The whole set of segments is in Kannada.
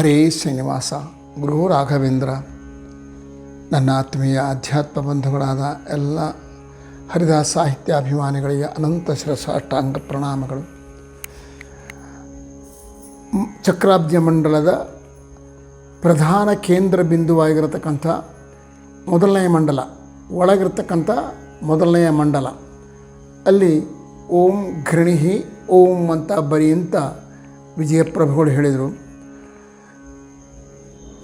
ಹರೇ ಶ್ರೀನಿವಾಸ ಗುರು ರಾಘವೇಂದ್ರ. ನನ್ನ ಆತ್ಮೀಯ ಅಧ್ಯಾತ್ಮ ಬಂಧುಗಳಾದ ಎಲ್ಲ ಹರಿದಾಸ ಸಾಹಿತ್ಯಾಭಿಮಾನಿಗಳಿಗೆ ಅನಂತ ಶಿರಸಾಷ್ಟಾಂಗ ಪ್ರಣಾಮಗಳು. ಚಕ್ರಾಬ್ಜ ಮಂಡಲದ ಪ್ರಧಾನ ಕೇಂದ್ರ ಬಿಂದುವಾಗಿರತಕ್ಕಂಥ ಮೊದಲನೆಯ ಮಂಡಲ, ಒಳಗಿರ್ತಕ್ಕಂಥ ಮೊದಲನೆಯ ಮಂಡಲ, ಅಲ್ಲಿ ಓಂ ಘೃಣಿಹಿ ಓಂ ಅಂತ ಬರಿ ಅಂತ ವಿಜಯಪ್ರಭುಗಳು ಹೇಳಿದರು.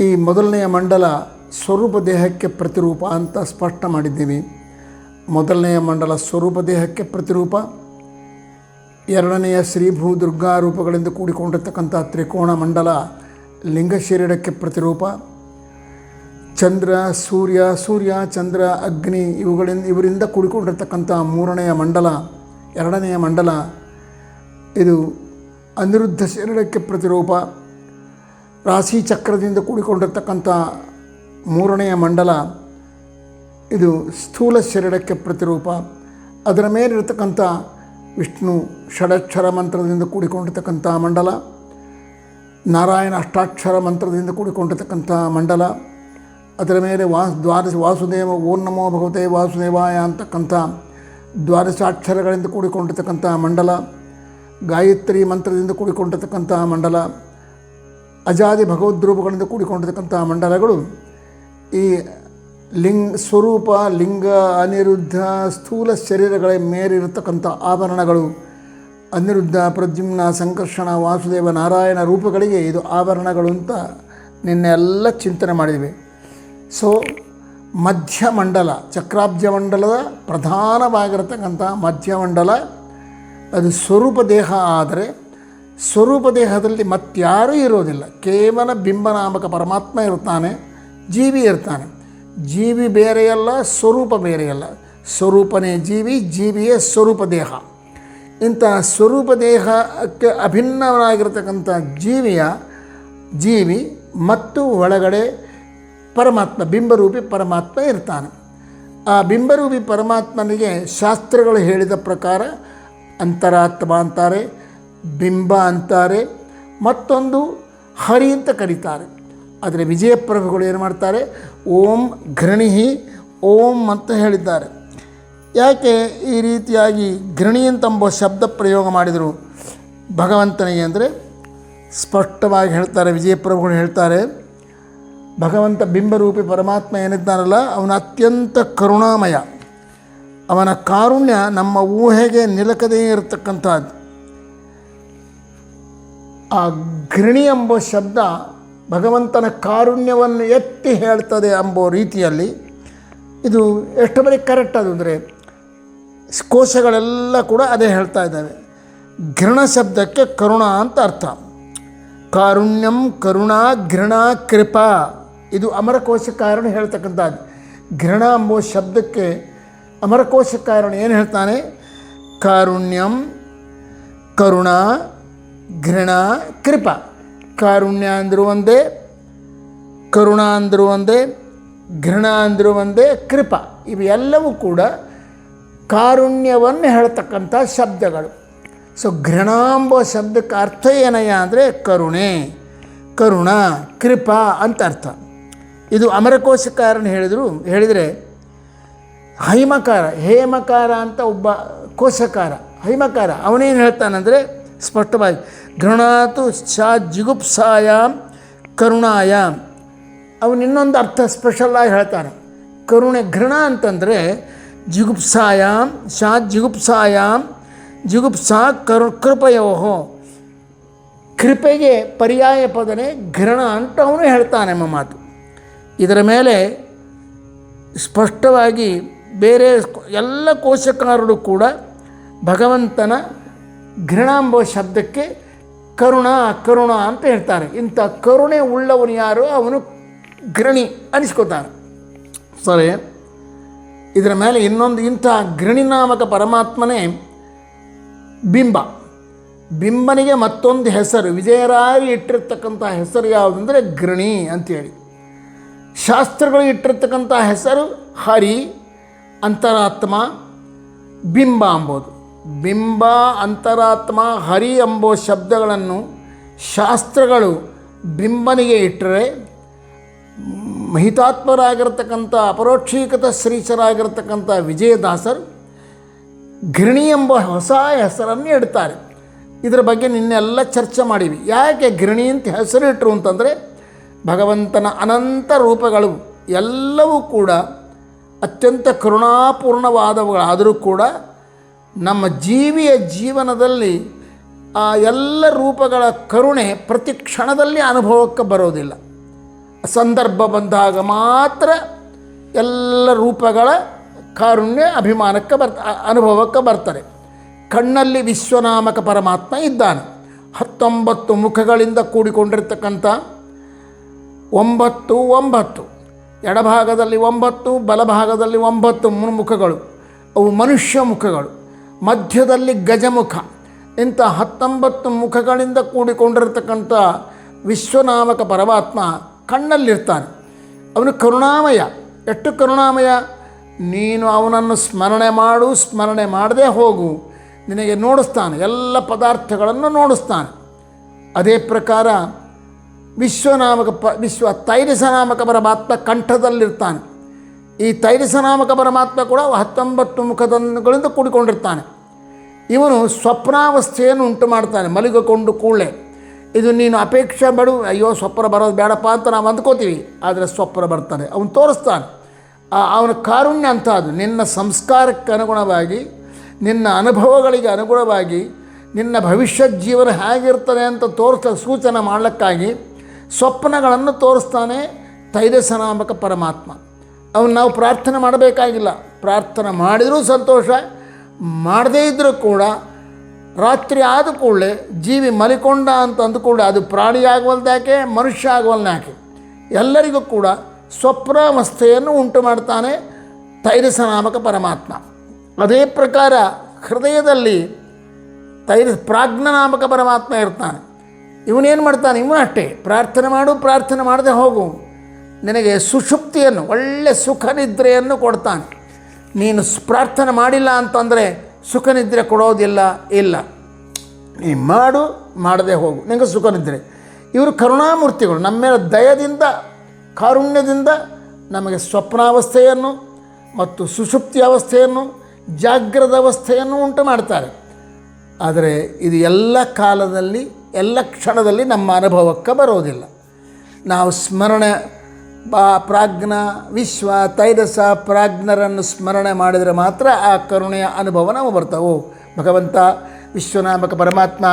ಈ ಮೊದಲನೆಯ ಮಂಡಲ ಸ್ವರೂಪ ದೇಹಕ್ಕೆ ಪ್ರತಿರೂಪ ಅಂತ ಸ್ಪಷ್ಟ ಮಾಡಿದ್ದೀವಿ. ಮೊದಲನೆಯ ಮಂಡಲ ಸ್ವರೂಪ ದೇಹಕ್ಕೆ ಪ್ರತಿರೂಪ, ಎರಡನೆಯ ಶ್ರೀಭೂ ದುರ್ಗಾ ರೂಪಗಳಿಂದ ಕೂಡಿಕೊಂಡಿರ್ತಕ್ಕಂಥ ತ್ರಿಕೋಣ ಮಂಡಲ ಲಿಂಗ ಶರೀರಕ್ಕೆ ಪ್ರತಿರೂಪ, ಚಂದ್ರ ಸೂರ್ಯ ಚಂದ್ರ ಅಗ್ನಿ ಇವರಿಂದ ಕೂಡಿಕೊಂಡಿರ್ತಕ್ಕಂಥ ಮೂರನೆಯ ಮಂಡಲ ಎರಡನೆಯ ಮಂಡಲ, ಇದು ಅನಿರುದ್ಧ ಶರೀರಕ್ಕೆ ಪ್ರತಿರೂಪ, ರಾಶಿ ಚಕ್ರದಿಂದ ಕೂಡಿಕೊಂಡಿರ್ತಕ್ಕಂಥ ಮೂರನೆಯ ಮಂಡಲ, ಇದು ಸ್ಥೂಲ ಶರೀರಕ್ಕೆ ಪ್ರತಿರೂಪ. ಅದರ ಮೇಲಿರ್ತಕ್ಕಂಥ ವಿಷ್ಣು ಷಡಕ್ಷರ ಮಂತ್ರದಿಂದ ಕೂಡಿಕೊಂಡಿರ್ತಕ್ಕಂಥ ಮಂಡಲ, ನಾರಾಯಣ ಅಷ್ಟಾಕ್ಷರ ಮಂತ್ರದಿಂದ ಕೂಡಿಕೊಂಡಿರ್ತಕ್ಕಂಥ ಮಂಡಲ, ಅದರ ಮೇಲೆ ದ್ವಾದಶ ವಾಸುದೇವ ಓಂ ನಮೋ ಭಗವತೆ ವಾಸುದೇವಾಯ ಅಂತಕ್ಕಂಥ ದ್ವಾದಶಾಕ್ಷರಗಳಿಂದ ಕೂಡಿಕೊಂಡಿರ್ತಕ್ಕಂಥ ಮಂಡಲ, ಗಾಯತ್ರಿ ಮಂತ್ರದಿಂದ ಕೂಡಿಕೊಂಡಿರ್ತಕ್ಕಂಥ ಮಂಡಲ, ಅಜಾದಿ ಭಗವದ್ರೂಪಗಳಿಂದ ಕೂಡಿಕೊಂಡಿರ್ತಕ್ಕಂಥ ಮಂಡಲಗಳು ಈ ಸ್ವರೂಪ ಲಿಂಗ ಅನಿರುದ್ಧ ಸ್ಥೂಲ ಶರೀರಗಳ ಮೇಲಿರತಕ್ಕಂಥ ಆಭರಣಗಳು. ಅನಿರುದ್ಧ ಪ್ರದ್ಯುಮ್ನ ಸಂಕರ್ಷಣ ವಾಸುದೇವ ನಾರಾಯಣ ರೂಪಗಳಿಗೆ ಇದು ಆಭರಣಗಳು ಅಂತ ನಿನ್ನೆಲ್ಲ ಚಿಂತನೆ ಮಾಡಿದ್ವಿ. ಸೊ ಮಧ್ಯಮಂಡಲ, ಚಕ್ರಾಬ್ಜ ಮಂಡಲದ ಪ್ರಧಾನವಾಗಿರತಕ್ಕಂಥ ಮಧ್ಯಮಂಡಲ ಅದು ಸ್ವರೂಪ ದೇಹ. ಆದರೆ ಸ್ವರೂಪ ದೇಹದಲ್ಲಿ ಮತ್ತಾರೂ ಇರೋದಿಲ್ಲ, ಕೇವಲ ಬಿಂಬನಾಮಕ ಪರಮಾತ್ಮ ಇರ್ತಾನೆ, ಜೀವಿ ಇರ್ತಾನೆ. ಜೀವಿ ಬೇರೆಯಲ್ಲ, ಸ್ವರೂಪ ಬೇರೆಯಲ್ಲ. ಸ್ವರೂಪನೇ ಜೀವಿ, ಜೀವಿಯೇ ಸ್ವರೂಪ ದೇಹ. ಇಂಥ ಸ್ವರೂಪ ದೇಹಕ್ಕೆ ಅಭಿನ್ನವಾಗಿರತಕ್ಕಂಥ ಜೀವಿ ಮತ್ತು ಒಳಗಡೆ ಪರಮಾತ್ಮ ಬಿಂಬರೂಪಿ ಪರಮಾತ್ಮ ಇರ್ತಾನೆ. ಆ ಬಿಂಬರೂಪಿ ಪರಮಾತ್ಮನಿಗೆ ಶಾಸ್ತ್ರಗಳು ಹೇಳಿದ ಪ್ರಕಾರ ಅಂತರಾತ್ಮ ಅಂತಾರೆ, ಬಿಂಬ ಅಂತಾರೆ, ಮತ್ತೊಂದು ಹರಿ ಅಂತ ಕರೀತಾರೆ. ಆದರೆ ವಿಜಯಪ್ರಭುಗಳು ಏನು ಮಾಡ್ತಾರೆ, ಓಂ ಘೃಣಿಹಿ ಓಂ ಅಂತ ಹೇಳಿದ್ದಾರೆ. ಯಾಕೆ ಈ ರೀತಿಯಾಗಿ ಘೃಣಿ ಅಂತಂಬ ಶಬ್ದ ಪ್ರಯೋಗ ಮಾಡಿದರು ಭಗವಂತನಿಗೆ ಅಂದರೆ ಸ್ಪಷ್ಟವಾಗಿ ಹೇಳ್ತಾರೆ. ವಿಜಯಪ್ರಭುಗಳು ಹೇಳ್ತಾರೆ, ಭಗವಂತ ಬಿಂಬರೂಪಿ ಪರಮಾತ್ಮ ಏನಿದ್ದಾನಲ್ಲ ಅವನ ಅತ್ಯಂತ ಕರುಣಾಮಯ, ಅವನ ಕಾರುಣ್ಯ ನಮ್ಮ ಊಹೆಗೆ ನಿಲಕದೇ ಇರತಕ್ಕಂಥದ್ದು. ಆ ಘೃಣಿ ಎಂಬ ಶಬ್ದ ಭಗವಂತನ ಕಾರುಣ್ಯವನ್ನು ಎತ್ತಿ ಹೇಳ್ತದೆ ಎಂಬ ರೀತಿಯಲ್ಲಿ ಇದು ಎಷ್ಟು ಬರೀ ಕರೆಕ್ಟ್ ಅದು ಅಂದರೆ ಕೋಶಗಳೆಲ್ಲ ಕೂಡ ಅದೇ ಹೇಳ್ತಾ ಇದ್ದಾವೆ. ಘೃಣ ಶಬ್ದಕ್ಕೆ ಕರುಣ ಅಂತ ಅರ್ಥ. ಕಾರುಣ್ಯಂ ಕರುಣಾ ಘೃಣ ಕೃಪಾ ಇದು ಅಮರಕೋಶಕಾರಣ ಹೇಳ್ತಕ್ಕಂಥದ್ದು. ಘೃಣ ಎಂಬ ಶಬ್ದಕ್ಕೆ ಅಮರಕೋಶಕಾರಣ ಏನು ಹೇಳ್ತಾನೆ, ಕಾರುಣ್ಯಂ ಕರುಣಾ ಘೃಣ ಕೃಪಾ. ಕಾರುಣ್ಯ ಅಂದರೂ ಒಂದೇ, ಕರುಣಾ ಅಂದರೂ ಒಂದೇ, ಘೃಣ ಅಂದರೂ ಒಂದೇ, ಕೃಪಾ ಇವೆಲ್ಲವೂ ಕೂಡ ಕಾರುಣ್ಯವನ್ನು ಹೇಳ್ತಕ್ಕಂಥ ಶಬ್ದಗಳು. ಸೊ ಘೃಣಾಂಬ ಶಬ್ದಕ್ಕೆ ಅರ್ಥ ಏನಯ್ಯ ಅಂದರೆ ಕರುಣೆ, ಕರುಣ, ಕೃಪಾ ಅಂತ ಅರ್ಥ. ಇದು ಅಮರಕೋಶಕಾರನ ಹೇಳಿದರೆ ಹೇಮಕಾರ ಅಂತ ಒಬ್ಬ ಕೋಶಕಾರ ಹೈಮಕಾರ ಅವನೇನು ಹೇಳ್ತಾನಂದರೆ ಸ್ಪಷ್ಟವಾಗಿ ಘೃಣಾತು ಶಾ ಜಿಗುಪ್ಸಾಯಾಮ್ ಕರುಣಾಯಾಮ್. ಅವನು ಇನ್ನೊಂದು ಅರ್ಥ ಸ್ಪೆಷಲ್ಲಾಗಿ ಹೇಳ್ತಾನೆ. ಕರುಣೆ ಘೃಣ ಅಂತಂದರೆ ಜಿಗುಪ್ಸಾಯಾಮ್ ಶಾ ಜಿಗುಪ್ಸಾಯಾಮ್ ಜಿಗುಪ್ಸಾ ಕೃಪಯೋಹೋ, ಕೃಪೆಗೆ ಪರ್ಯಾಯ ಪದನೆ ಘೃಣ ಅಂತ ಅವನು ಹೇಳ್ತಾನೆ ಎಂಬ ಮಾತು. ಇದರ ಮೇಲೆ ಸ್ಪಷ್ಟವಾಗಿ ಬೇರೆ ಎಲ್ಲ ಕೋಶಕಾರರು ಕೂಡ ಭಗವಂತನ ಘೃಣಾಂಬ ಶಬ್ದಕ್ಕೆ ಕರುಣ ಅಂತ ಹೇಳ್ತಾರೆ. ಇಂಥ ಕರುಣೆ ಉಳ್ಳವನು ಯಾರೋ ಅವನು ಘೃಣಿ ಅನಿಸ್ಕೋತಾನೆ. ಸರಿ, ಇದರ ಮೇಲೆ ಇನ್ನೊಂದು ಇಂಥ ಘೃಣಿನಾಮಕ ಪರಮಾತ್ಮನೇ ಬಿಂಬ. ಬಿಂಬನಿಗೆ ಮತ್ತೊಂದು ಹೆಸರು, ವಿಜಯರಾಯರು ಇಟ್ಟಿರ್ತಕ್ಕಂಥ ಹೆಸರು ಯಾವುದಂದರೆ ಘೃಣಿ ಅಂಥೇಳಿ. ಶಾಸ್ತ್ರಗಳು ಇಟ್ಟಿರ್ತಕ್ಕಂಥ ಹೆಸರು ಹರಿ, ಅಂತರಾತ್ಮ, ಬಿಂಬ ಅಂಬೋದು. ಬಿಂಬ, ಅಂತರಾತ್ಮ, ಹರಿ ಎಂಬ ಶಬ್ದಗಳನ್ನು ಶಾಸ್ತ್ರಗಳು ಬಿಂಬನಿಗೆ ಇಟ್ಟರೆ ಮಹಿತಾತ್ಮರಾಗಿರ್ತಕ್ಕಂಥ ಅಪರೋಕ್ಷೀಕೃತ ಶ್ರೀಚರಾಗಿರ್ತಕ್ಕಂಥ ವಿಜಯದಾಸರು ಘೃಣಿ ಎಂಬ ಹೊಸ ಹೆಸರನ್ನು ಇಡ್ತಾರೆ. ಇದರ ಬಗ್ಗೆ ನಿನ್ನೆಲ್ಲ ಚರ್ಚೆ ಮಾಡೀವಿ. ಯಾಕೆ ಘೃಣಿ ಅಂತ ಹೆಸರಿಟ್ಟರು ಅಂತಂದರೆ ಭಗವಂತನ ಅನಂತ ರೂಪಗಳು ಎಲ್ಲವೂ ಕೂಡ ಅತ್ಯಂತ ಕರುಣಾಪೂರ್ಣವಾದವುಗಳಾದರೂ ಕೂಡ ನಮ್ಮ ಜೀವಿಯ ಜೀವನದಲ್ಲಿ ಆ ಎಲ್ಲ ರೂಪಗಳ ಕರುಣೆ ಪ್ರತಿ ಕ್ಷಣದಲ್ಲಿ ಅನುಭವಕ್ಕೆ ಬರೋದಿಲ್ಲ. ಸಂದರ್ಭ ಬಂದಾಗ ಮಾತ್ರ ಎಲ್ಲ ರೂಪಗಳ ಕಾರುಣ್ಯ ಅಭಿಮಾನಕ್ಕೆ ಅನುಭವಕ್ಕೆ ಬರ್ತಾರೆ. ಕಣ್ಣಲ್ಲಿ ವಿಶ್ವನಾಮಕ ಪರಮಾತ್ಮ ಇದ್ದಾನೆ. 19 ಮುಖಗಳಿಂದ ಕೂಡಿಕೊಂಡಿರ್ತಕ್ಕಂಥ 9 ಎಡಭಾಗದಲ್ಲಿ 9, ಬಲಭಾಗದಲ್ಲಿ 9 ಮುಖಗಳು, ಅವು ಮನುಷ್ಯ ಮುಖಗಳು. ಮಧ್ಯದಲ್ಲಿ ಗಜಮುಖ. ಇಂಥ 19 ಮುಖಗಳಿಂದ ಕೂಡಿಕೊಂಡಿರ್ತಕ್ಕಂಥ ವಿಶ್ವನಾಮಕ ಪರಮಾತ್ಮ ಕಣ್ಣಲ್ಲಿರ್ತಾನೆ. ಅವನು ಕರುಣಾಮಯ. ಎಷ್ಟು ಕರುಣಾಮಯ! ನೀನು ಅವನನ್ನು ಸ್ಮರಣೆ ಮಾಡು, ಸ್ಮರಣೆ ಮಾಡದೆ ಹೋಗು, ನಿನಗೆ ನೋಡಿಸ್ತಾನೆ, ಎಲ್ಲ ಪದಾರ್ಥಗಳನ್ನು ನೋಡಿಸ್ತಾನೆ. ಅದೇ ಪ್ರಕಾರ ತೈರಸನಾಮಕ ಪರಮಾತ್ಮ ಕಂಠದಲ್ಲಿರ್ತಾನೆ. ಈ ತೈರಸನಾಮಕ ಪರಮಾತ್ಮ ಕೂಡ 19 ಮುಖಗಳಿಂದ ಕೂಡಿಕೊಂಡಿರ್ತಾನೆ. ಇವನು ಸ್ವಪ್ನಾವಸ್ಥೆಯನ್ನು ಉಂಟು ಮಾಡ್ತಾನೆ. ಮಲಗಿಕೊಂಡು ಕೂಡಲೇ ಇದು ನೀನು ಅಪೇಕ್ಷೆ ಬಡು, ಅಯ್ಯೋ ಸ್ವಪ್ನ ಬರೋದು ಬೇಡಪ್ಪ ಅಂತ ನಾವು ಅಂದ್ಕೋತೀವಿ. ಆದರೆ ಸ್ವಪ್ನ ಬರ್ತಾನೆ, ಅವನು ತೋರಿಸ್ತಾನೆ. ಅವನ ಕಾರುಣ್ಯ ಅಂತ ಅದು ನಿನ್ನ ಸಂಸ್ಕಾರಕ್ಕೆ ಅನುಗುಣವಾಗಿ, ನಿನ್ನ ಅನುಭವಗಳಿಗೆ ಅನುಗುಣವಾಗಿ, ನಿನ್ನ ಭವಿಷ್ಯದ ಜೀವನ ಹೇಗಿರ್ತದೆ ಅಂತ ಸೂಚನೆ ಮಾಡಲಿಕ್ಕಾಗಿ ಸ್ವಪ್ನಗಳನ್ನು ತೋರಿಸ್ತಾನೆ ತೈರಸನಾಮಕ ಪರಮಾತ್ಮ. ಅವನು ನಾವು ಪ್ರಾರ್ಥನೆ ಮಾಡಬೇಕಾಗಿಲ್ಲ. ಪ್ರಾರ್ಥನೆ ಮಾಡಿದರೂ ಸಂತೋಷ, ಮಾಡದೇ ಇದ್ದರೂ ಕೂಡ ರಾತ್ರಿ ಆದ ಕೂಡಲೇ ಜೀವಿ ಮಲಿಕೊಂಡ ಅಂತ ಅಂದುಕೊಂಡೆ ಅದು ಪ್ರಾಣಿ ಆಗವಲ್ದ್ಯಾಕೆ, ಮನುಷ್ಯ ಆಗವಲ್ನ್ಯಾಕೆ, ಎಲ್ಲರಿಗೂ ಕೂಡ ಸ್ವಪ್ನಾವಸ್ಥೆಯನ್ನು ಉಂಟು ಮಾಡ್ತಾನೆ ತೈರಸನಾಮಕ ಪರಮಾತ್ಮ. ಅದೇ ಪ್ರಕಾರ ಹೃದಯದಲ್ಲಿ ಪ್ರಾಜ್ಞನಾಮಕ ಪರಮಾತ್ಮ ಇರ್ತಾನೆ. ಇವನೇನು ಮಾಡ್ತಾನೆ? ಇವನು ಅಷ್ಟೇ, ಪ್ರಾರ್ಥನೆ ಮಾಡು, ಪ್ರಾರ್ಥನೆ ಮಾಡದೆ ಹೋಗು, ನಿನಗೆ ಸುಷುಪ್ತಿಯನ್ನು, ಒಳ್ಳೆ ಸುಖ ನಿದ್ರೆಯನ್ನು ಕೊಡ್ತಾನೆ. ನೀನು ಪ್ರಾರ್ಥನೆ ಮಾಡಿಲ್ಲ ಅಂತಂದರೆ ಸುಖ ನಿದ್ರೆ ಕೊಡೋದಿಲ್ಲ. ಇಲ್ಲ, ನೀ ಮಾಡು, ಮಾಡದೆ ಹೋಗು, ನಿನಗೆ ಸುಖ ನಿದ್ರೆ. ಇವರು ಕರುಣಾಮೂರ್ತಿಗಳು. ನಮ್ಮ ಮೇಲೆ ದಯದಿಂದ, ಕಾರುಣ್ಯದಿಂದ ನಮಗೆ ಸ್ವಪ್ನಾವಸ್ಥೆಯನ್ನು ಮತ್ತು ಸುಷುಪ್ತಿ ಅವಸ್ಥೆಯನ್ನು, ಜಾಗ್ರದ ಅವಸ್ಥೆಯನ್ನು ಉಂಟು ಮಾಡ್ತಾರೆ. ಆದರೆ ಇದು ಎಲ್ಲ ಕಾಲದಲ್ಲಿ, ಎಲ್ಲ ಕ್ಷಣದಲ್ಲಿ ನಮ್ಮ ಅನುಭವಕ್ಕೆ ಬರೋದಿಲ್ಲ. ನಾವು ಸ್ಮರಣೆ ಪ್ರಾಜ್ಞ, ವಿಶ್ವ, ತೈರಸ, ಪ್ರಾಜ್ಞರನ್ನು ಸ್ಮರಣೆ ಮಾಡಿದರೆ ಮಾತ್ರ ಆ ಕರುಣೆಯ ಅನುಭವ ನಾವು ಬರ್ತಾವೆ. ಭಗವಂತ ವಿಶ್ವನಾಮಕ ಪರಮಾತ್ಮ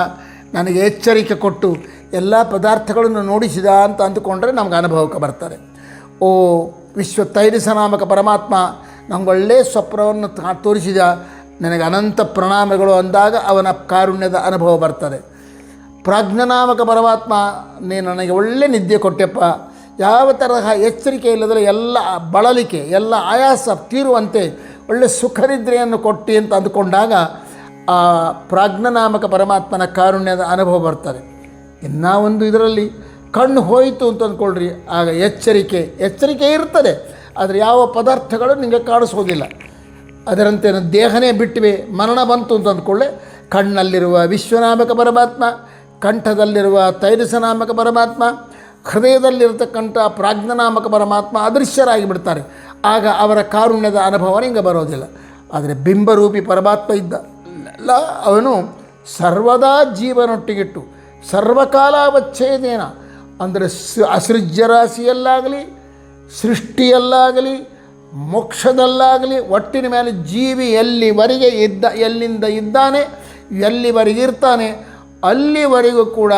ನನಗೆ ಎಚ್ಚರಿಕೆ ಕೊಟ್ಟು ಎಲ್ಲ ಪದಾರ್ಥಗಳನ್ನು ನೋಡಿಸಿದ ಅಂತ ಅಂದುಕೊಂಡ್ರೆ ನಮ್ಗೆ ಅನುಭವಕ್ಕೆ ಬರ್ತಾರೆ. ಓ ತೈರಸನಾಮಕ ಪರಮಾತ್ಮ ನಮ್ಗೆ ಒಳ್ಳೆಯ ಸ್ವಪ್ನವನ್ನು ತೋರಿಸಿದ, ನನಗೆ ಅನಂತ ಪ್ರಣಾಮಗಳು ಅಂದಾಗ ಅವನ ಕಾರುಣ್ಯದ ಅನುಭವ ಬರ್ತದೆ. ಪ್ರಾಜ್ಞನಾಮಕ ಪರಮಾತ್ಮ ನೀನು ನನಗೆ ಒಳ್ಳೆ ನಿದ್ದೆ ಕೊಟ್ಟೆಪ್ಪ, ಯಾವ ತರಹ ಎಚ್ಚರಿಕೆ ಇಲ್ಲದ್ರೆ ಎಲ್ಲ ಬಳಲಿಕೆ, ಎಲ್ಲ ಆಯಾಸ ತೀರುವಂತೆ ಒಳ್ಳೆ ಸುಖನಿದ್ರೆಯನ್ನು ಕೊಟ್ಟು ಅಂತ ಅಂದುಕೊಂಡಾಗ ಆ ಪ್ರಾಜ್ಞನಾಮಕ ಪರಮಾತ್ಮನ ಕಾರುಣ್ಯದ ಅನುಭವ ಬರ್ತದೆ. ಇನ್ನೂ ಒಂದು ಇದರಲ್ಲಿ ಕಣ್ಣು ಹೋಯಿತು ಅಂತ ಅಂದ್ಕೊಳ್ರಿ, ಆಗ ಎಚ್ಚರಿಕೆ ಇರ್ತದೆ, ಆದರೆ ಯಾವ ಪದಾರ್ಥಗಳು ನಿಮಗೆ ಕಾಣಿಸೋದಿಲ್ಲ. ಅದರಂತೆ ದೇಹನೇ ಬಿಟ್ಟಿವೆ, ಮರಣ ಬಂತು ಅಂತ ಅಂದ್ಕೊಳ್ಳೆ, ಕಣ್ಣಲ್ಲಿರುವ ವಿಶ್ವನಾಮಕ ಪರಮಾತ್ಮ, ಕಂಠದಲ್ಲಿರುವ ತೈರಸನಾಮಕ ಪರಮಾತ್ಮ, ಹೃದಯದಲ್ಲಿರತಕ್ಕಂಥ ಪ್ರಾಜ್ಞನಾಮಕ ಪರಮಾತ್ಮ ಅದೃಶ್ಯರಾಗಿ ಬಿಡ್ತಾರೆ. ಆಗ ಅವರ ಕಾರುಣ್ಯದ ಅನುಭವ ನಿಮಗೆ ಬರೋದಿಲ್ಲ. ಆದರೆ ಬಿಂಬರೂಪಿ ಪರಮಾತ್ಮ ಇದ್ದ ಅವನು ಸರ್ವದಾ ಜೀವನೊಟ್ಟಿಗಿಟ್ಟು ಸರ್ವಕಾಲಾವಚ್ಛೇದೇನ ಅಂದರೆ ಅಸೃಜ್ಯ ರಾಶಿಯಲ್ಲಾಗಲಿ, ಸೃಷ್ಟಿಯಲ್ಲಾಗಲಿ, ಮೋಕ್ಷದಲ್ಲಾಗಲಿ, ಒಟ್ಟಿನ ಮೇಲೆ ಜೀವಿ ಎಲ್ಲಿಂದ ಇದ್ದಾನೆ, ಎಲ್ಲಿವರೆಗೆ ಇರ್ತಾನೆ, ಅಲ್ಲಿವರೆಗೂ ಕೂಡ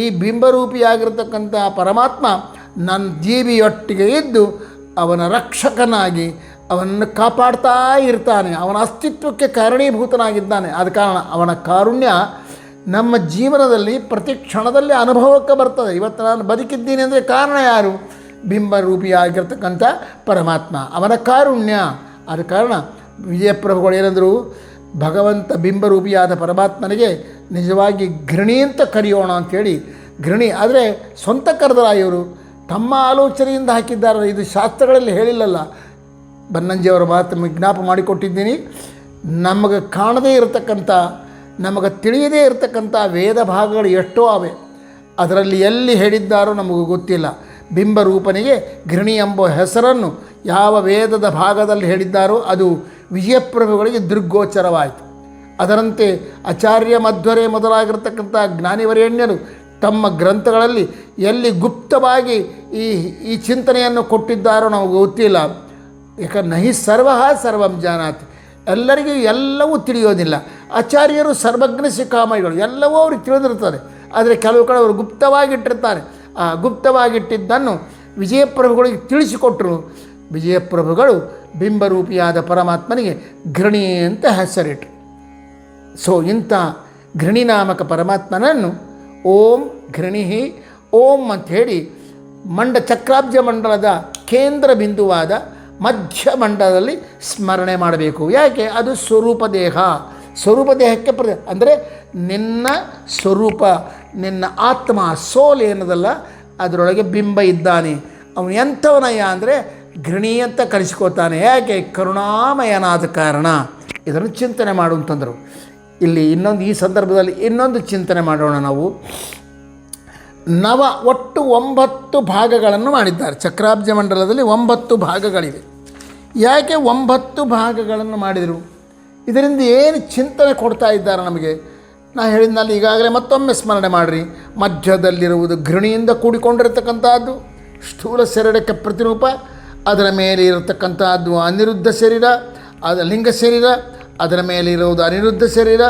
ಈ ಬಿಂಬರೂಪಿಯಾಗಿರ್ತಕ್ಕಂಥ ಪರಮಾತ್ಮ ನನ್ನ ಜೀವಿಯೊಟ್ಟಿಗೆ ಇದ್ದು ಅವನ ರಕ್ಷಕನಾಗಿ ಅವನನ್ನು ಕಾಪಾಡ್ತಾ ಇರ್ತಾನೆ. ಅವನ ಅಸ್ತಿತ್ವಕ್ಕೆ ಕಾರಣೀಭೂತನಾಗಿದ್ದಾನೆ. ಆದ ಕಾರಣ ಅವನ ಕಾರುಣ್ಯ ನಮ್ಮ ಜೀವನದಲ್ಲಿ ಪ್ರತಿ ಕ್ಷಣದಲ್ಲಿ ಅನುಭವಕ್ಕೆ ಬರ್ತದೆ. ಇವತ್ತು ನಾನು ಬದುಕಿದ್ದೀನಿ ಅಂದರೆ ಕಾರಣ ಯಾರು? ಬಿಂಬರೂಪಿಯಾಗಿರ್ತಕ್ಕಂಥ ಪರಮಾತ್ಮ, ಅವನ ಕಾರುಣ್ಯ. ಆದ ಕಾರಣ ವಿಜಯಪ್ರಭುಗಳು ಏನಂದರು, ಭಗವಂತ ಬಿಂಬರೂಪಿಯಾದ ಪರಮಾತ್ಮನಿಗೆ ನಿಜವಾಗಿ ಘೃಣಿ ಅಂತ ಕರೆಯೋಣ ಅಂಥೇಳಿ. ಘೃಣಿ ಆದರೆ ಸ್ವಂತ ಕರೆದರ ಇವರು ತಮ್ಮ ಆಲೋಚನೆಯಿಂದ ಹಾಕಿದ್ದಾರೆ. ಇದು ಶಾಸ್ತ್ರಗಳಲ್ಲಿ ಹೇಳಿಲ್ಲಲ್ಲ. ಬನ್ನಂಜಿಯವರ ಮಾತು ವಿಜ್ಞಾಪ ಮಾಡಿಕೊಟ್ಟಿದ್ದೀನಿ. ನಮಗೆ ಕಾಣದೇ ಇರತಕ್ಕಂಥ, ನಮಗೆ ತಿಳಿಯದೇ ಇರತಕ್ಕಂಥ ವೇದ ಭಾಗಗಳು ಎಷ್ಟೋ ಅವೆ. ಅದರಲ್ಲಿ ಎಲ್ಲಿ ಹೇಳಿದ್ದಾರೋ ನಮಗೂ ಗೊತ್ತಿಲ್ಲ. ಬಿಂಬರೂಪನಿಗೆ ಘೃಣಿ ಎಂಬ ಹೆಸರನ್ನು ಯಾವ ವೇದದ ಭಾಗದಲ್ಲಿ ಹೇಳಿದ್ದಾರೋ ಅದು ವಿಜಯಪ್ರಭುಗಳಿಗೆ ದೃಗ್ಗೋಚರವಾಯಿತು. ಅದರಂತೆ ಆಚಾರ್ಯ ಮಧ್ವರೇ ಮೊದಲಾಗಿರ್ತಕ್ಕಂಥ ಜ್ಞಾನಿವರೇಣ್ಯರು ತಮ್ಮ ಗ್ರಂಥಗಳಲ್ಲಿ ಎಲ್ಲಿ ಗುಪ್ತವಾಗಿ ಈ ಚಿಂತನೆಯನ್ನು ಕೊಟ್ಟಿದ್ದಾರೋ ನಮಗೆ ಗೊತ್ತಿಲ್ಲ. ಯಾಕಂದ್ರೆ ನಹಿ ಸರ್ವಃ ಸರ್ವಂ ಜಾನಾತಿ, ಎಲ್ಲರಿಗೂ ಎಲ್ಲವೂ ತಿಳಿಯೋದಿಲ್ಲ. ಆಚಾರ್ಯರು ಸರ್ವಜ್ಞ ಶಿಖಾಮಣಿಗಳು, ಎಲ್ಲವೂ ಅವ್ರಿಗೆ ತಿಳಿದಿರ್ತಾರೆ. ಆದರೆ ಕೆಲವು ಕಡೆ ಅವರು ಗುಪ್ತವಾಗಿಟ್ಟಿರ್ತಾರೆ. ಆ ಗುಪ್ತವಾಗಿಟ್ಟಿದ್ದನ್ನು ವಿಜಯಪ್ರಭುಗಳಿಗೆ ತಿಳಿಸಿಕೊಟ್ಟರು. ವಿಜಯಪ್ರಭುಗಳು ಬಿಂಬರೂಪಿಯಾದ ಪರಮಾತ್ಮನಿಗೆ ಘೃಣಿ ಅಂತ ಹೆಸರಿಟ್ಟರು. ಸೊ ಇಂಥ ಘೃಣಿ ನಾಮಕ ಪರಮಾತ್ಮನನ್ನು ಓಂ ಘೃಣಿ ಓಂ ಅಂಥೇಳಿ ಚಕ್ರಾಬ್ಜ ಮಂಡಲದ ಕೇಂದ್ರ ಬಿಂದುವಾದ ಮಧ್ಯ ಮಂಡಲದಲ್ಲಿ ಸ್ಮರಣೆ ಮಾಡಬೇಕು. ಯಾಕೆ? ಅದು ಸ್ವರೂಪ ದೇಹ. ಸ್ವರೂಪ ದೇಹಕ್ಕೆ ಅಂದರೆ ನಿನ್ನ ಸ್ವರೂಪ, ನಿನ್ನ ಆತ್ಮ, ಸೋಲ್ ಏನದಲ್ಲ ಅದರೊಳಗೆ ಬಿಂಬ ಇದ್ದಾನೆ. ಅವನು ಎಂಥವನಯ್ಯ ಅಂದರೆ ಘೃಣಿ ಅಂತ ಕಳಿಸ್ಕೋತಾನೆ. ಯಾಕೆ? ಕರುಣಾಮಯನಾದ ಕಾರಣ. ಇದನ್ನು ಚಿಂತನೆ ಮಾಡುವಂತಂದರು. ಇಲ್ಲಿ ಈ ಸಂದರ್ಭದಲ್ಲಿ ಇನ್ನೊಂದು ಚಿಂತನೆ ಮಾಡೋಣ ನಾವು. ಒಟ್ಟು 9 ಭಾಗಗಳನ್ನು ಮಾಡಿದ್ದಾರೆ. ಚಕ್ರಾಬ್ಜ ಮಂಡಲದಲ್ಲಿ 9 ಭಾಗಗಳಿವೆ. ಯಾಕೆ 9 ಭಾಗಗಳನ್ನು ಮಾಡಿದರು? ಇದರಿಂದ ಏನು ಚಿಂತನೆ ಕೊಡ್ತಾ ಇದ್ದಾರೆ ನಮಗೆ? ನಾ ಹೇಳಿದ್ನಲ್ಲಿ ಈಗಾಗಲೇ ಮತ್ತೊಮ್ಮೆ ಸ್ಮರಣೆ ಮಾಡಿರಿ. ಮಧ್ಯದಲ್ಲಿರುವುದು ಘೃಣಿಯಿಂದ ಕೂಡಿಕೊಂಡಿರತಕ್ಕಂಥದ್ದು ಸ್ಥೂಲ ಶರೀರಕ್ಕೆ ಪ್ರತಿರೂಪ. ಅದರ ಮೇಲೆ ಇರತಕ್ಕಂಥದ್ದು ಅನಿರುದ್ಧ ಶರೀರ, ಲಿಂಗ ಶರೀರ. ಅದರ ಮೇಲೆ ಇರುವುದು ಅನಿರುದ್ಧ ಶರೀರ,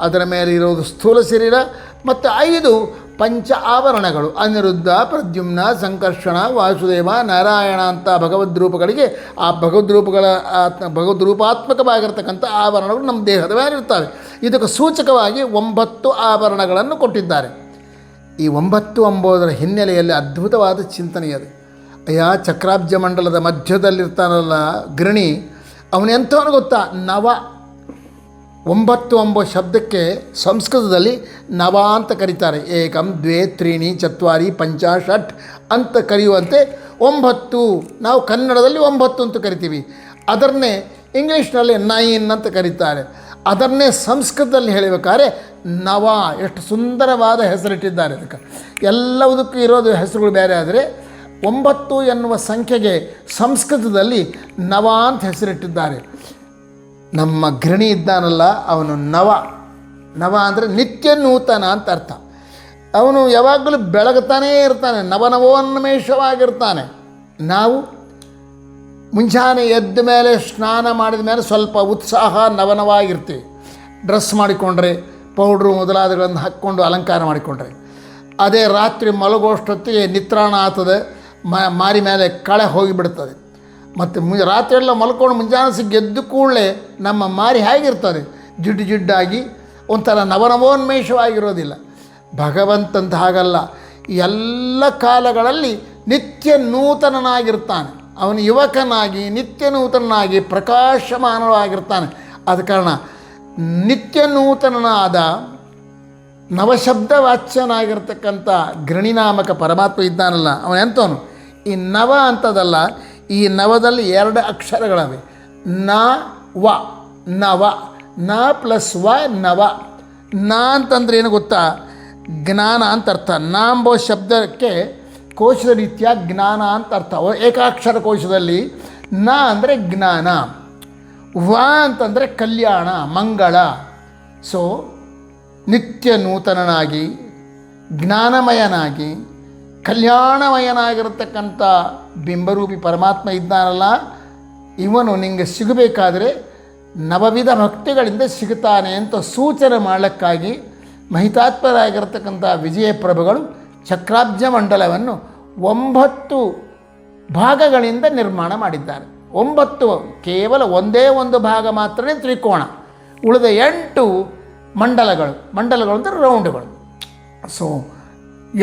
ಅದರ ಮೇಲೆ ಇರುವುದು ಸ್ಥೂಲ ಶರೀರ. ಮತ್ತು 5 ಪಂಚ ಆವರಣಗಳು: ಅನಿರುದ್ಧ, ಪ್ರದ್ಯುಮ್ನ, ಸಂಕರ್ಷಣ, ವಾಸುದೇವ, ನಾರಾಯಣ ಅಂತ ಭಗವದ್ರೂಪಗಳಿಗೆ ಆ ಭಗವದ್ರೂಪಾತ್ಮಕವಾಗಿರ್ತಕ್ಕಂಥ ಆವರಣಗಳು ನಮ್ಮ ದೇಹದ ಮೇಲೆ ಇರ್ತವೆ. ಇದಕ್ಕೆ ಸೂಚಕವಾಗಿ 9 ಆವರಣಗಳನ್ನು ಕೊಟ್ಟಿದ್ದಾರೆ. ಈ 9 ಎಂಬುದರ ಹಿನ್ನೆಲೆಯಲ್ಲಿ ಅದ್ಭುತವಾದ ಚಿಂತನೆ ಅದು. ಚಕ್ರಾಬ್ಜ ಮಂಡಲದ ಮಧ್ಯದಲ್ಲಿರ್ತಾನಲ್ಲ ಘೃಣಿ, ಅವನೆಂಥವನು ಗೊತ್ತಾ? 9 ಎಂಬ ಶಬ್ದಕ್ಕೆ ಸಂಸ್ಕೃತದಲ್ಲಿ ನವ ಅಂತ ಕರೀತಾರೆ. ಏಕಂ, ದ್ವೇ, ತ್ರೀಣಿ, ಚತ್ವಾರಿ, ಪಂಚ, ಷಟ್ ಅಂತ ಕರೆಯುವಂತೆ 9. ನಾವು ಕನ್ನಡದಲ್ಲಿ 9 ಅಂತ ಕರಿತೀವಿ. ಅದನ್ನೇ ಇಂಗ್ಲೀಷ್ನಲ್ಲಿ 9 ಅಂತ ಕರೀತಾರೆ. ಅದನ್ನೇ ಸಂಸ್ಕೃತದಲ್ಲಿ ಹೇಳಬೇಕಾದ್ರೆ ನವ. ಎಷ್ಟು ಸುಂದರವಾದ ಹೆಸರಿಟ್ಟಿದ್ದಾರೆ ಅದಕ್ಕೆ. ಎಲ್ಲದಕ್ಕೂ ಇರೋದು ಹೆಸರುಗಳು ಬೇರೆ. ಆದರೆ 9 ಎನ್ನುವ ಸಂಖ್ಯೆಗೆ ಸಂಸ್ಕೃತದಲ್ಲಿ ನವ ಅಂತ ಹೆಸರಿಟ್ಟಿದ್ದಾರೆ. ನಮ್ಮ ಘೃಣಿ ಇದ್ದಾನಲ್ಲ ಅವನು ನವ ಅಂದರೆ ನಿತ್ಯ ನೂತನ ಅಂತ ಅರ್ಥ. ಅವನು ಯಾವಾಗಲೂ ಬೆಳಗುತ್ತಾನೇ ಇರ್ತಾನೆ, ನವನವೋನ್ಮೇಷವಾಗಿರ್ತಾನೆ. ನಾವು ಮುಂಜಾನೆ ಎದ್ದ ಮೇಲೆ ಸ್ನಾನ ಮಾಡಿದ ಮೇಲೆ ಸ್ವಲ್ಪ ಉತ್ಸಾಹ ನವನವಾಗಿರ್ತೀವಿ. ಡ್ರೆಸ್ ಮಾಡಿಕೊಂಡ್ರೆ, ಪೌಡ್ರು ಮೊದಲಾದಗಳನ್ನು ಹಾಕ್ಕೊಂಡು ಅಲಂಕಾರ ಮಾಡಿಕೊಂಡ್ರೆ, ಅದೇ ರಾತ್ರಿ ಮಲಗೋಷ್ಟೊತ್ತಿಗೆ ನಿತ್ರಾಣ ಆಗ್ತದೆ, ಮಾರಿ ಮೇಲೆ ಕಳೆ ಹೋಗಿಬಿಡ್ತದೆ. ಮತ್ತು ರಾತ್ರಿಯೆಲ್ಲ ಮಲ್ಕೊಂಡು ಮುಂಜಾನೆ ಗೆದ್ದು ಕೂಡಲೇ ನಮ್ಮ ಮಾರಿ ಹೇಗಿರ್ತದೆ? ಜಿಡ್ಡಾಗಿ ಒಂಥರ ನವನವೋನ್ಮೇಷವಾಗಿರೋದಿಲ್ಲ. ಭಗವಂತಂತ ಹಾಗಲ್ಲ, ಎಲ್ಲ ಕಾಲಗಳಲ್ಲಿ ನಿತ್ಯ ನೂತನನಾಗಿರ್ತಾನೆ. ಅವನು ಯುವಕನಾಗಿ ನಿತ್ಯ ನೂತನನಾಗಿ ಪ್ರಕಾಶಮಾನವಾಗಿರ್ತಾನೆ. ಆದ ಕಾರಣ ನಿತ್ಯ ನೂತನನಾದ ನವಶಬ್ದ ವಾಚ್ಯನಾಗಿರ್ತಕ್ಕಂಥ ಘೃಣಿನಾಮಕ ಪರಮಾತ್ಮ ಇದ್ದಾನಲ್ಲ ಅವನೆಂಥವನು? ಈ ನವ ಅಂತದಲ್ಲ, ಈ ನವದಲ್ಲಿ 2 ಅಕ್ಷರಗಳವೆ. ನವ ನ ಪ್ಲಸ್ ವ ನವ. ಅಂತಂದ್ರೆ ಏನು ಗೊತ್ತಾ? ಜ್ಞಾನ ಅಂತ ಅರ್ಥ. ಎಂಬ ಶಬ್ದಕ್ಕೆ ಕೋಶದ ರೀತಿಯ ಜ್ಞಾನ ಅಂತ ಅರ್ಥ. ಏಕಾಕ್ಷರ ಕೋಶದಲ್ಲಿ ಅಂದರೆ ಜ್ಞಾನ, ಅಂತಂದರೆ ಕಲ್ಯಾಣ, ಮಂಗಳ. ಸೊ ನಿತ್ಯ ನೂತನನಾಗಿ, ಜ್ಞಾನಮಯನಾಗಿ, ಕಲ್ಯಾಣಮಯನಾಗಿರತಕ್ಕಂಥ ಬಿಂಬರೂಪಿ ಪರಮಾತ್ಮ ಇದ್ದಾನಲ್ಲ, ಇವನು ನಿಮಗೆ ಸಿಗಬೇಕಾದರೆ ನವವಿಧ ಭಕ್ತಿಗಳಿಂದ ಸಿಗುತ್ತಾನೆ ಅಂತ ಸೂಚನೆ ಮಾಡಲಿಕ್ಕಾಗಿ ಮಹಿತಾತ್ಮರಾಗಿರತಕ್ಕಂಥ ವಿಜಯಪ್ರಭುಗಳು ಚಕ್ರಾಬ್ಜ ಮಂಡಲವನ್ನು 9 ಭಾಗಗಳಿಂದ ನಿರ್ಮಾಣ ಮಾಡಿದ್ದಾರೆ. 9 ಕೇವಲ ಒಂದೇ ಒಂದು ಭಾಗ ಮಾತ್ರನೇ ತ್ರಿಕೋಣ, ಉಳಿದ 8 ಮಂಡಲಗಳು ಅಂದರೆ ರೌಂಡ್ಗಳು. ಸೊ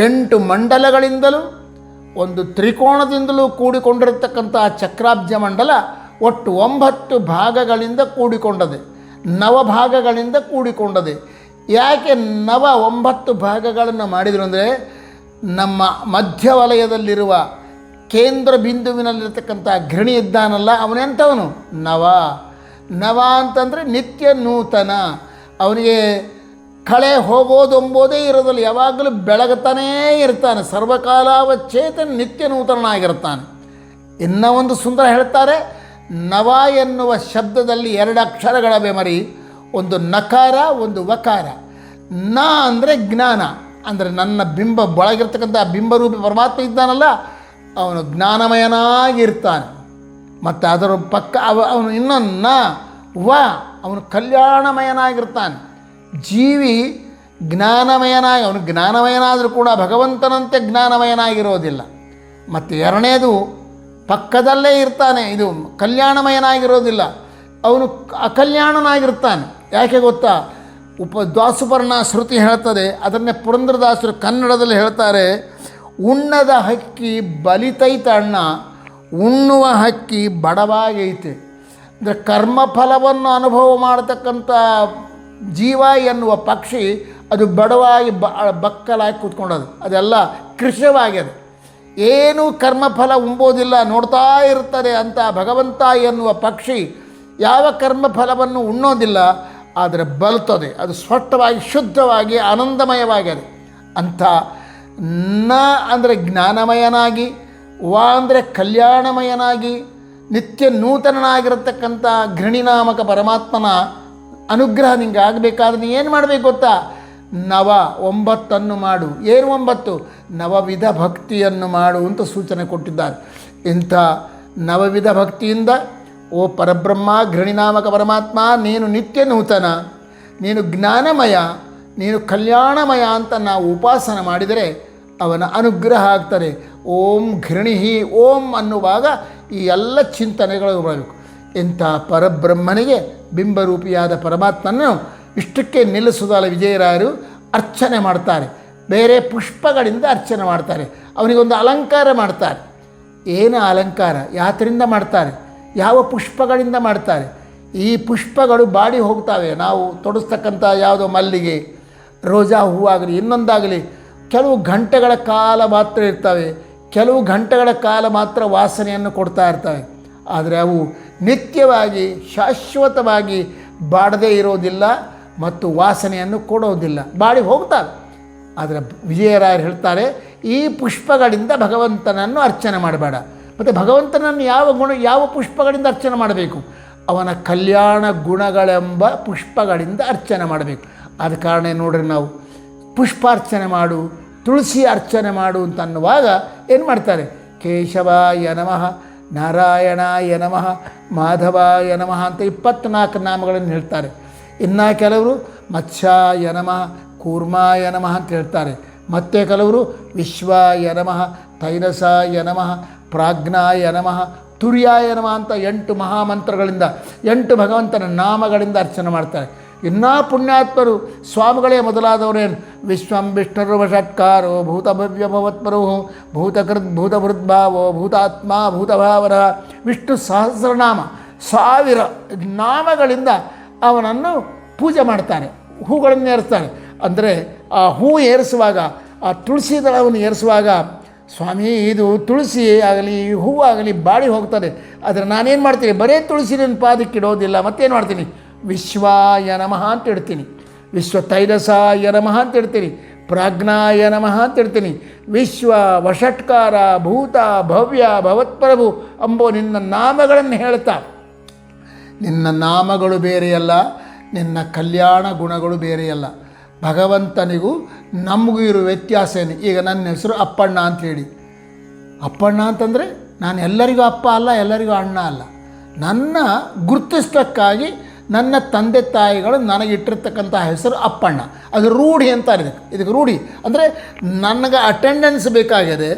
8 ಮಂಡಲಗಳಿಂದಲೂ ಒಂದು ತ್ರಿಕೋಣದಿಂದಲೂ ಕೂಡಿಕೊಂಡಿರತಕ್ಕಂಥ ಚಕ್ರಾಬ್ಜ ಮಂಡಲ ಒಟ್ಟು 9 ಭಾಗಗಳಿಂದ ಕೂಡಿಕೊಂಡದೆ, ನವಭಾಗಗಳಿಂದ ಕೂಡಿಕೊಂಡದೆ. ಯಾಕೆ 9 ಭಾಗಗಳನ್ನು ಮಾಡಿದರು ಅಂದರೆ, ನಮ್ಮ ಮಧ್ಯವಲಯದಲ್ಲಿರುವ ಕೇಂದ್ರ ಬಿಂದುವಿನಲ್ಲಿರ್ತಕ್ಕಂಥ ಘೃಣಿ ಇದ್ದಾನಲ್ಲ ಅವನೆಂಥವನು? ನವ ಅಂತಂದರೆ ನಿತ್ಯ ನೂತನ. ಅವನಿಗೆ ಕಳೆ ಹೋಗೋದು ಎಂಬುದೇ ಇರೋದಿಲ್ಲ, ಯಾವಾಗಲೂ ಬೆಳಗುತ್ತಾನೇ ಇರ್ತಾನೆ, ಸರ್ವಕಾಲಾವಚೇತನ ನಿತ್ಯ ನೂತನನಾಗಿರ್ತಾನೆ. ಇನ್ನೂ ಒಂದು ಸುಂದರ ಹೇಳ್ತಾರೆ, ನವ ಎನ್ನುವ ಶಬ್ದದಲ್ಲಿ 2 ಅಕ್ಷರಗಳ ಬೆಮರಿ, ಒಂದು ನಕಾರ ಒಂದು ವಕಾರ. ನ ಅಂದರೆ ಜ್ಞಾನ, ಅಂದರೆ ನನ್ನ ಬಿಂಬ ಒಳಗಿರ್ತಕ್ಕಂಥ ಬಿಂಬರೂಪಿ ಪರಮಾತ್ಮ ಇದ್ದಾನಲ್ಲ, ಅವನು ಜ್ಞಾನಮಯನಾಗಿರ್ತಾನೆ. ಮತ್ತು ಅದರ ಪಕ್ಕ ಅವನು ಇನ್ನೊಂದು ನ ವ, ಅವನು ಕಲ್ಯಾಣಮಯನಾಗಿರ್ತಾನೆ. ಜೀವಿ ಜ್ಞಾನಮಯನಾಗಿ, ಅವನು ಜ್ಞಾನಮಯನಾದರೂ ಕೂಡ ಭಗವಂತನಂತೆ ಜ್ಞಾನಮಯನಾಗಿರೋದಿಲ್ಲ. ಮತ್ತು ಎರಡನೇದು ಪಕ್ಕದಲ್ಲೇ ಇರ್ತಾನೆ, ಇದು ಕಲ್ಯಾಣಮಯನಾಗಿರೋದಿಲ್ಲ, ಅವನು ಅಕಲ್ಯಾಣನಾಗಿರ್ತಾನೆ. ಯಾಕೆ ಗೊತ್ತಾ? ದ್ವಾಸುಪರ್ಣ ಶ್ರುತಿ ಹೇಳ್ತದೆ, ಅದನ್ನೇ ಪುರಂದರದಾಸರು ಕನ್ನಡದಲ್ಲಿ ಹೇಳ್ತಾರೆ, ಉಣ್ಣದ ಹಕ್ಕಿ ಬಲಿತೈತ ಅಣ್ಣ, ಉಣ್ಣುವ ಹಕ್ಕಿ ಬಡವಾಗೈತೆ. ಅಂದರೆ ಕರ್ಮಫಲವನ್ನು ಅನುಭವ ಮಾಡತಕ್ಕಂಥ ಜೀವ ಎನ್ನುವ ಪಕ್ಷಿ ಅದು ಬಡವಾಗಿ ಬಕ್ಕಲಾಗಿ ಕೂತ್ಕೊಂಡದು, ಅದೆಲ್ಲ ಕೃಶವಾಗ್ಯದ, ಏನೂ ಕರ್ಮಫಲ ಉಂಬೋದಿಲ್ಲ, ನೋಡ್ತಾ ಇರ್ತದೆ. ಅಂತ ಭಗವಂತ ಎನ್ನುವ ಪಕ್ಷಿ ಯಾವ ಕರ್ಮಫಲವನ್ನು ಉಣ್ಣೋದಿಲ್ಲ, ಆದರೆ ಬಲ್ತದೆ, ಅದು ಸ್ಪಷ್ಟವಾಗಿ ಶುದ್ಧವಾಗಿ ಆನಂದಮಯವಾಗಿದೆ. ಅಂಥ ನ ಅಂದರೆ ಜ್ಞಾನಮಯನಾಗಿ, ವ ಅಂದರೆ ಕಲ್ಯಾಣಮಯನಾಗಿ, ನಿತ್ಯ ನೂತನನಾಗಿರತಕ್ಕಂಥ ಘೃಣಿನಾಮಕ ಪರಮಾತ್ಮನ ಅನುಗ್ರಹ ನಿಂಗೆ ಆಗಬೇಕಾದ್ರೆ ನೀ ಏನು ಮಾಡಬೇಕು ಗೊತ್ತಾ? 9 ಮಾಡು. ಏನು 9? ನವವಿಧ ಭಕ್ತಿಯನ್ನು ಮಾಡು ಅಂತ ಸೂಚನೆ ಕೊಟ್ಟಿದ್ದಾರೆ. ಇಂಥ ನವವಿಧ ಭಕ್ತಿಯಿಂದ, ಓ ಪರಬ್ರಹ್ಮ ಘೃಣಿನಾಮಕ ಪರಮಾತ್ಮ, ನೀನು ನಿತ್ಯ ನೂತನ, ನೀನು ಜ್ಞಾನಮಯ, ನೀನು ಕಲ್ಯಾಣಮಯ ಅಂತ ನಾವು ಉಪಾಸನ ಮಾಡಿದರೆ ಅವನ ಅನುಗ್ರಹ ಆಗ್ತದೆ. ಓಂ ಘೃಣಿಹಿ ಓಂ ಅನ್ನುವಾಗ ಈ ಎಲ್ಲ ಚಿಂತನೆಗಳು ಬರಬೇಕು. ಇಂಥ ಪರಬ್ರಹ್ಮನಿಗೆ ಬಿಂಬರೂಪಿಯಾದ ಪರಮಾತ್ಮನನ್ನು ಇಷ್ಟಕ್ಕೆ ನಿಲ್ಲಿಸುವುದಲ್ಲ ವಿಜಯರಾಯರು ಅರ್ಚನೆ ಮಾಡ್ತಾರೆ. ಬೇರೆ ಪುಷ್ಪಗಳಿಂದ ಅರ್ಚನೆ ಮಾಡ್ತಾರೆ, ಅವನಿಗೊಂದು ಅಲಂಕಾರ ಮಾಡ್ತಾರೆ. ಏನು ಅಲಂಕಾರ? ಯಾತ್ರಿಂದ ಮಾಡ್ತಾರೆ? ಯಾವ ಪುಷ್ಪಗಳಿಂದ ಮಾಡ್ತಾರೆ? ಈ ಪುಷ್ಪಗಳು ಬಾಡಿ ಹೋಗ್ತವೆ. ನಾವು ತೊಡಸ್ತಕ್ಕಂಥ ಯಾವುದೋ ಮಲ್ಲಿಗೆ, ರೋಜಾ ಹೂವಾಗಲಿ ಇನ್ನೊಂದಾಗಲಿ ಕೆಲವು ಗಂಟೆಗಳ ಕಾಲ ಮಾತ್ರ ಇರ್ತವೆ, ಕೆಲವು ಗಂಟೆಗಳ ಕಾಲ ಮಾತ್ರ ವಾಸನೆಯನ್ನು ಕೊಡ್ತಾ ಇರ್ತವೆ. ಆದರೆ ಅವು ನಿತ್ಯವಾಗಿ ಶಾಶ್ವತವಾಗಿ ಬಾಡದೇ ಇರೋದಿಲ್ಲ ಮತ್ತು ವಾಸನೆಯನ್ನು ಕೊಡೋದಿಲ್ಲ, ಬಾಡಿ ಹೋಗ್ತವೆ. ಆದರೆ ವಿಜಯರಾಯರು ಹೇಳ್ತಾರೆ, ಈ ಪುಷ್ಪಗಳಿಂದ ಭಗವಂತನನ್ನು ಅರ್ಚನೆ ಮಾಡಬೇಡ. ಮತ್ತು ಭಗವಂತನನ್ನು ಯಾವ ಪುಷ್ಪಗಳಿಂದ ಅರ್ಚನೆ ಮಾಡಬೇಕು? ಅವನ ಕಲ್ಯಾಣ ಗುಣಗಳೆಂಬ ಪುಷ್ಪಗಳಿಂದ ಅರ್ಚನೆ ಮಾಡಬೇಕು. ಆದ ಕಾರಣ ನೋಡ್ರಿ, ನಾವು ಪುಷ್ಪಾರ್ಚನೆ ಮಾಡು, ತುಳಸಿ ಅರ್ಚನೆ ಮಾಡು ಅಂತ ಅನ್ನುವಾಗ ಏನು ಮಾಡ್ತಾರೆ? ಕೇಶವಾಯ ನಮಃ, ನಾರಾಯಣಾಯ ನಮಃ, ಮಾಧವಾಯ ನಮಃ ಅಂತ 24 ನಾಮಗಳನ್ನು ಹೇಳ್ತಾರೆ. ಇನ್ನು ಕೆಲವರು ಮತ್ಸ್ಯಾಯ ನಮಃ, ಕೂರ್ಮಾಯ ನಮಃ ಅಂತ ಹೇಳ್ತಾರೆ. ಮತ್ತು ಕೆಲವರು ವಿಶ್ವಾಯ ನಮಃ, ತೈರಸಾಯ ನಮಃ, ಪ್ರಾಜ್ಞಾಯ ನಮಃ, ತುರ್ಯಾಯ ನಮಃ ಅಂತ 8 ಮಹಾಮಂತ್ರಗಳಿಂದ 8 ಭಗವಂತನ ನಾಮಗಳಿಂದ ಅರ್ಚನೆ ಮಾಡ್ತಾರೆ. ಇನ್ನೂ ಪುಣ್ಯಾತ್ಮರು ಸ್ವಾಮಿಗಳೇ ಮೊದಲಾದವರೇನು ವಿಶ್ವಂ ವಿಷ್ಣುರ್ವಷಟ್ಕಾರೋ ಭೂತಭವ್ಯ ಭವತ್ಪರೋ ಭೂತಕೃತ್ ಭೂತಭೃದ್ಭಾವೋ ಭೂತಾತ್ಮ ಭೂತಭಾವನ ವಿಷ್ಣು ಸಹಸ್ರನಾಮ 1000 ನಾಮಗಳಿಂದ ಅವನನ್ನು ಪೂಜೆ ಮಾಡ್ತಾರೆ, ಹೂಗಳನ್ನು ಏರಿಸ್ತಾರೆ. ಅಂದರೆ ಆ ಹೂ ಏರಿಸುವಾಗ, ಆ ತುಳಸಿ ದಳವನ್ನು ಏರಿಸುವಾಗ, ಸ್ವಾಮಿ ಇದು ತುಳಸಿ ಆಗಲಿ ಹೂವಾಗಲಿ ಬಾಡಿ ಹೋಗ್ತದೆ, ಆದರೆ ನಾನೇನು ಮಾಡ್ತೀನಿ? ಬರೇ ತುಳಸಿ ನನ್ನ ಪಾದಕ್ಕೆ ಇಡೋದಿಲ್ಲ, ಮತ್ತೇನು ಮಾಡ್ತೀನಿ? ವಿಶ್ವಾಯ ನಮಃ ಅಂತ ಇಡ್ತೀನಿ, ವಿಶ್ವ ತೈರಸಾಯ ನಮಃ ಅಂತ ಇಡ್ತೀನಿ, ಪ್ರಾಜ್ಞಾಯ ನಮಃ ಅಂತ ಇಡ್ತೀನಿ. ವಿಶ್ವ ವಷಟ್ಕಾರ ಭೂತ ಭವ್ಯ ಭವತ್ಪ್ರಭು ಅಂಬೋ ನಿನ್ನ ನಾಮಗಳನ್ನು ಹೇಳ್ತಾ, ನಿನ್ನ ನಾಮಗಳು ಬೇರೆಯಲ್ಲ, ನಿನ್ನ ಕಲ್ಯಾಣ ಗುಣಗಳು ಬೇರೆಯಲ್ಲ. ಭಗವಂತನಿಗೂ ನಮಗೂ ಇರೋ ವ್ಯತ್ಯಾಸ ಏನು? ಈಗ ನನ್ನ ಹೆಸರು ಅಪ್ಪಣ್ಣ ಅಂತ ಹೇಳಿ, ಅಪ್ಪಣ್ಣ ಅಂತಂದರೆ ನಾನು ಎಲ್ಲರಿಗೂ ಅಪ್ಪ ಅಲ್ಲ, ಎಲ್ಲರಿಗೂ ಅಣ್ಣ ಅಲ್ಲ. ನನ್ನ ಗುರುತಿಸೋಕ್ಕಾಗಿ ನನ್ನ ತಂದೆ ತಾಯಿಗಳು ನನಗಿಟ್ಟಿರ್ತಕ್ಕಂಥ ಹೆಸರು ಅಪ್ಪಣ್ಣ. ಅದು ರೂಢಿ ಅಂತಾರೆ. ಇದಕ್ಕೆ ರೂಢಿ ಅಂದರೆ ನನಗೆ ಅಟೆಂಡೆನ್ಸ್ ಬೇಕಾಗಿದೆ,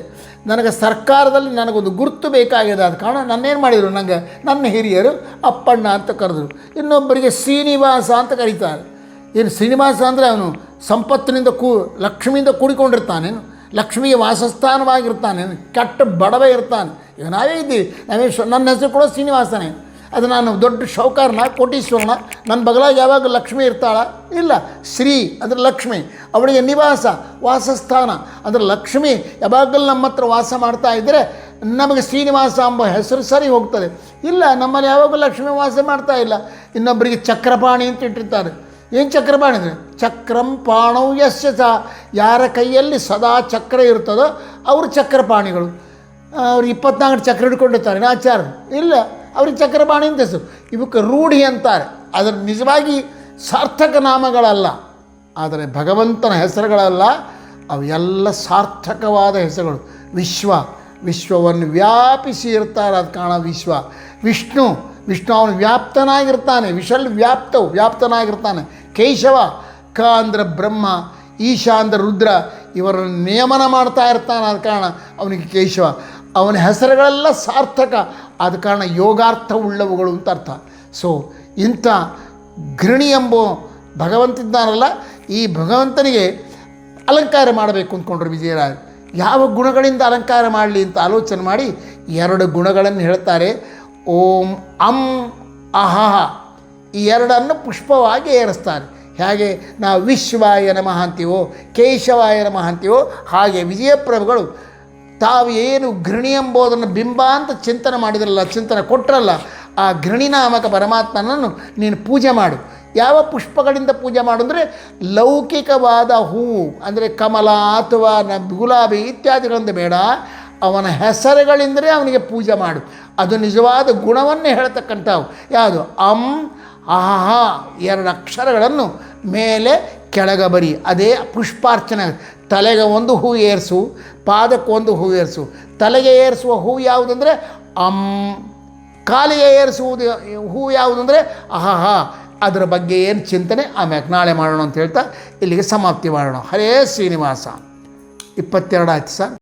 ನನಗೆ ಸರ್ಕಾರದಲ್ಲಿ ನನಗೊಂದು ಗುರುತು ಬೇಕಾಗಿದೆ. ಆದ ಕಾರಣ ನನ್ನೇನು ಮಾಡಿದರು, ನನಗೆ ನನ್ನ ಹಿರಿಯರು ಅಪ್ಪಣ್ಣ ಅಂತ ಕರೆದರು. ಇನ್ನೊಬ್ಬರಿಗೆ ಶ್ರೀನಿವಾಸ ಅಂತ ಕರೀತಾರೆ. ಏನು ಶ್ರೀನಿವಾಸ ಅಂದರೆ ಅವನು ಸಂಪತ್ತಿನಿಂದ ಲಕ್ಷ್ಮಿಯಿಂದ ಕೂಡಿಕೊಂಡಿರ್ತಾನೇನು, ಲಕ್ಷ್ಮಿಗೆ ವಾಸಸ್ಥಾನವಾಗಿರ್ತಾನೇನು, ಕೆಟ್ಟ ಬಡವೇ ಇರ್ತಾನೆ. ಈಗ ನಾವೇ ಇದ್ದೀವಿ, ನನ್ನ ಹೆಸರು ಕೂಡ ಶ್ರೀನಿವಾಸನೇ. ಅದು ನಾನು ದೊಡ್ಡ ಶೌಕಾರನ, ಕೋಟೀಶ್ವರನ, ನನ್ನ ಬಗಲಾಗಿ ಯಾವಾಗ ಲಕ್ಷ್ಮಿ ಇರ್ತಾಳ? ಇಲ್ಲ. ಶ್ರೀ ಅಂದರೆ ಲಕ್ಷ್ಮಿ, ಅವಳಿಗೆ ನಿವಾಸ ವಾಸಸ್ಥಾನ ಅಂದರೆ ಲಕ್ಷ್ಮಿ ಯಾವಾಗಲೂ ನಮ್ಮ ಹತ್ರ ವಾಸ ಮಾಡ್ತಾ ಇದ್ದರೆ ನಮಗೆ ಶ್ರೀನಿವಾಸ ಎಂಬ ಹೆಸರು ಸರಿ ಹೋಗ್ತದೆ. ಇಲ್ಲ, ನಮ್ಮಲ್ಲಿ ಯಾವಾಗಲೂ ಲಕ್ಷ್ಮಿ ವಾಸ ಮಾಡ್ತಾ ಇಲ್ಲ. ಇನ್ನೊಬ್ಬರಿಗೆ ಚಕ್ರಪಾಣಿ ಅಂತ ಇಟ್ಟಿರ್ತಾರೆ, ಏನು ಚಕ್ರಪಾಣಿ ಅಂದರೆ ಚಕ್ರಂ ಪಾಣೌ ಯಸ್ಯ ಸಹ, ಯಾರ ಕೈಯಲ್ಲಿ ಸದಾ ಚಕ್ರ ಇರ್ತದೋ ಅವರು ಚಕ್ರಪಾಣಿಗಳು. ಅವ್ರು 24 ಚಕ್ರ ಹಿಡ್ಕೊಂಡಿರ್ತಾರೆ ಆಚಾರ ಇಲ್ಲ, ಅವ್ರಿಗೆ ಚಕ್ರಪಾಣಿ ಅಂತ ಹೆಸರು. ಇವಕ್ಕೆ ರೂಢಿ ಅಂತಾರೆ. ಅದರ ನಿಜವಾಗಿ ಸಾರ್ಥಕ ನಾಮಗಳಲ್ಲ, ಆದರೆ ಭಗವಂತನ ಹೆಸರುಗಳಲ್ಲ, ಅವು ಎಲ್ಲ ಸಾರ್ಥಕವಾದ ಹೆಸರುಗಳು. ವಿಶ್ವವನ್ನು ವ್ಯಾಪಿಸಿ ಇರ್ತಾರೆ, ಅದು ಕಾಣ ವಿಶ್ವ. ವಿಷ್ಣು ಅವನು ವ್ಯಾಪ್ತನಾಗಿರ್ತಾನೆ, ವ್ಯಾಪ್ತನಾಗಿರ್ತಾನೆ. ಕೇಶವ, ಕ ಅಂದರೆ ಬ್ರಹ್ಮ, ಈಶ ಅಂದರೆ ರುದ್ರ, ಇವರನ್ನು ನಿಯಮನ ಮಾಡ್ತಾ ಇರ್ತಾನೆ, ಆದ ಕಾರಣ ಅವನಿಗೆ ಕೇಶವ. ಅವನ ಹೆಸರುಗಳೆಲ್ಲ ಸಾರ್ಥಕ, ಆದ ಕಾರಣ ಯೋಗಾರ್ಥವುಳ್ಳವುಗಳು ಅಂತ ಅರ್ಥ. ಸೊ ಇಂಥ ಘೃಣಿ ಎಂಬ ಭಗವಂತಿದ್ದಾನಲ್ಲ, ಈ ಭಗವಂತನಿಗೆ ಅಲಂಕಾರ ಮಾಡಬೇಕು ಅಂದ್ಕೊಂಡ್ರು ವಿಜಯರಾಯ. ಯಾವ ಗುಣಗಳಿಂದ ಅಲಂಕಾರ ಮಾಡಲಿ ಅಂತ ಆಲೋಚನೆ ಮಾಡಿ 2 ಗುಣಗಳನ್ನು ಹೇಳ್ತಾರೆ. ಓಂ ಅಂ ಅಹಹ, ಈ 2 ಪುಷ್ಪವಾಗಿ ಏರಿಸ್ತಾರೆ. ಹೇಗೆ ನಾವು ವಿಶ್ವಾಯ ನಮಃ ಅಂತೀವೋ, ಕೇಶವಾಯ ನಮಃ ಅಂತೀವೋ, ಹಾಗೆ ವಿಜಯಪ್ರಭುಗಳು ತಾವು ಏನು ಘೃಣಿ ಎಂಬುದನ್ನು ಬಿಂಬ ಅಂತ ಚಿಂತನೆ ಮಾಡಿದ್ರಲ್ಲ, ಚಿಂತನೆ ಕೊಟ್ಟರಲ್ಲ, ಆ ಘೃಣಿ ನಾಮಕ ಪರಮಾತ್ಮನನ್ನು ನೀನು ಪೂಜೆ ಮಾಡು. ಯಾವ ಪುಷ್ಪಗಳಿಂದ ಪೂಜೆ ಮಾಡು ಅಂದರೆ ಲೌಕಿಕವಾದ ಹೂವು ಅಂದರೆ ಕಮಲ ಅಥವಾ ಗುಲಾಬಿ ಇತ್ಯಾದಿಗಳಿಂದ ಬೇಡ, ಅವನ ಹೆಸರುಗಳಿಂದಲೇ ಅವನಿಗೆ ಪೂಜೆ ಮಾಡು. ಅದು ನಿಜವಾದ ಗುಣವನ್ನೇ ಹೇಳ್ತಕ್ಕಂಥವು. ಯಾವುದು? ಅಂ ಅಹ 2 ಅಕ್ಷರಗಳನ್ನು ಮೇಲೆ ಕೆಳಗೆ ಬರಿ, ಅದೇ ಪುಷ್ಪಾರ್ಚನೆ. ತಲೆಗೆ ಒಂದು ಹೂ ಏರಿಸು, ಪಾದಕ್ಕೆ ಒಂದು ಹೂ ಏರಿಸು. ತಲೆಗೆ ಏರಿಸುವ ಹೂ ಯಾವುದಂದರೆ ಅಂ, ಕಾಲಿಗೆ ಏರಿಸುವುದು ಹೂ ಯಾವುದಂದರೆ ಅಹಹ. ಅದರ ಬಗ್ಗೆ ಏನು ಚಿಂತನೆ ಆಮ್ಯಾಕೆ ನಾಳೆ ಮಾಡೋಣ ಅಂತ ಹೇಳ್ತಾ ಇಲ್ಲಿಗೆ ಸಮಾಪ್ತಿ ಮಾಡೋಣ. ಹರೇ ಶ್ರೀನಿವಾಸ. 22 ಆಯ್ತು ಸರ್.